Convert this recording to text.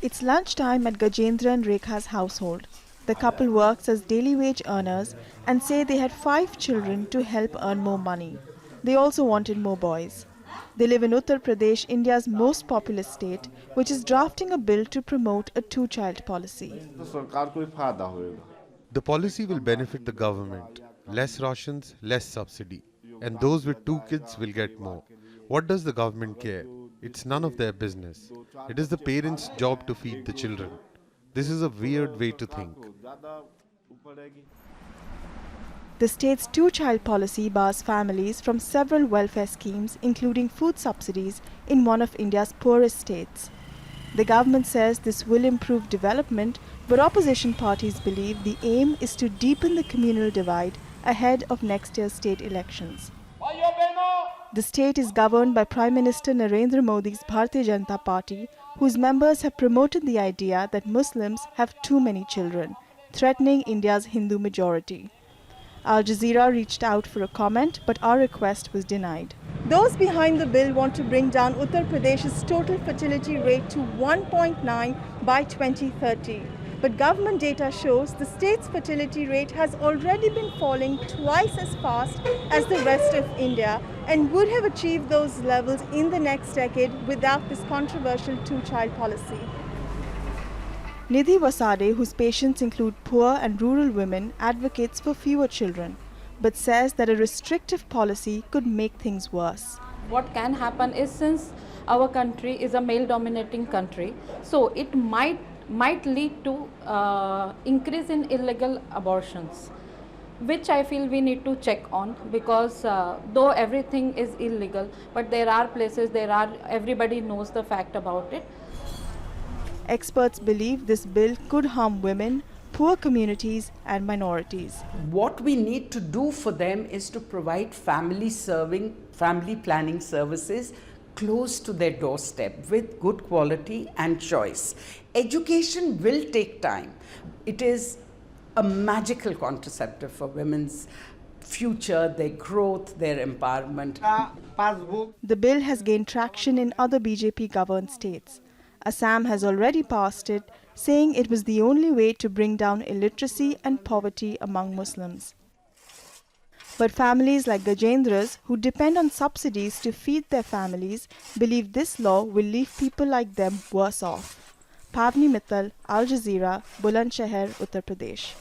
It's lunchtime at Gajendra and Rekha's household. The couple works as daily wage earners and say they had 5 children to help earn more money. They also wanted more boys. They live in Uttar Pradesh, India's most populous state, which is drafting a bill to promote a two-child policy. The policy will benefit the government. Less rations, less subsidy. And those with 2 kids will get more. What does the government care? It's none of their business. It is the parents' job to feed the children. This is a weird way to think. The state's two-child policy bars families from several welfare schemes, including food subsidies, in one of India's poorest states. The government says this will improve development, but opposition parties believe the aim is to deepen the communal divide ahead of next year's state elections. The state is governed by Prime Minister Narendra Modi's Bharatiya Janata Party, whose members have promoted the idea that Muslims have too many children, threatening India's Hindu majority. Al Jazeera reached out for a comment, but our request was denied. Those behind the bill want to bring down Uttar Pradesh's total fertility rate to 1.9 by 2030. But government data shows the state's fertility rate has already been falling twice as fast as the rest of India and would have achieved those levels in the next decade without this controversial two-child policy. NIDHI WASADE, whose patients include poor and rural women, advocates for fewer children, but says that a restrictive policy could make things worse. What can happen is, since our country is a male-dominating country, so it might lead to increase in illegal abortions, which I feel we need to check on, because though everything is illegal, but there are places, everybody knows the fact about it. Experts believe this bill could harm women, poor communities and minorities. What we need to do for them is to provide family planning services close to their doorstep with good quality and choice. Education will take time. It is a magical contraceptive for women's future, their growth, their empowerment. The bill has gained traction in other BJP-governed states. Assam has already passed it, saying it was the only way to bring down illiteracy and poverty among Muslims. But families like Gajendra's, who depend on subsidies to feed their families, believe this law will leave people like them worse off. Pavni, Mittal, Al Jazeera, Bulandshahr, Uttar Pradesh.